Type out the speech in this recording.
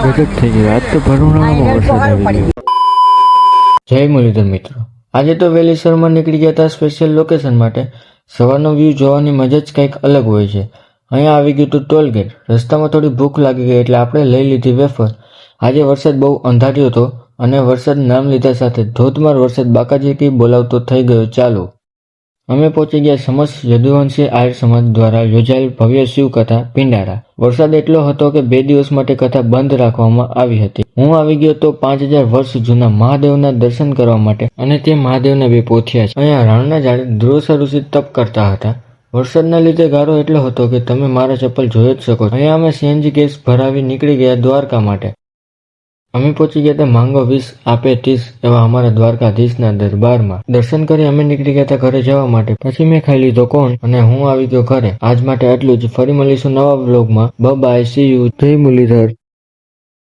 ગજબ થઈ ગયું. આજ તો ભર ઉનાળામાં વરસાદ આવી ગયો. જય મુરલીધર મિત્રો, આજે તો વહેલી સવારમાં નીકળી ગયા હતા સ્પેશિયલ લોકેશન માટે. સવારનો વ્યૂ જોવાની મજા જ કંઈક અલગ હોય છે. અહીંયા આવી ગયું હતું ટોલગેટ. રસ્તામાં થોડી ભૂખ લાગી ગઈ એટલે આપણે લઈ લીધી વેફર. આજે વરસાદ બહુ અંધાર્યો હતો અને વરસાદ નામ લીધા સાથે ધોધમાર વરસાદ બાકાજી બોલાવતો થઈ ગયો ચાલુ. અમે પહોંચી ગયા સમસ્ત યદુવંશી આર્ય સમાજ દ્વારા યોજાયેલ ભવ્ય શિવકથા પિંડારા. વરસાદ એટલો હતો કે 2 દિવસ માટે કથા બંધ રાખવામાં આવી હતી. હું આવી ગયો તો 5000 વર્ષ જૂના મહાદેવના દર્શન કરવા માટે અને તે મહાદેવના 2 પોથિયા છે. અહીંયા રાણના ઝાડે ધ્રુવસા ઋષિ તપ કરતા હતા. વરસાદના લીધે ગારો એટલો હતો કે તમે મારા ચપ્પલ જોઈ જ શકો. અહીંયા અમે સીએનજી ગેસ ભરાવી નીકળી ગયા દ્વારકા માટે. અમે પહોંચી ગયા હતા માંગો 20 આપે 30 એવા અમારા દ્વારકાધીશના દરબારમાં. દર્શન કરી અમે નીકળી ગયા હતા ઘરે જવા માટે. પછી મેં ખાઈ લીધો કોણ અને હું આવી ગયો ઘરે. આજ માટે આટલું જ. ફરી મળીશું નવા વ્લોગમાં. Bye, see you. Jai Muralidhar.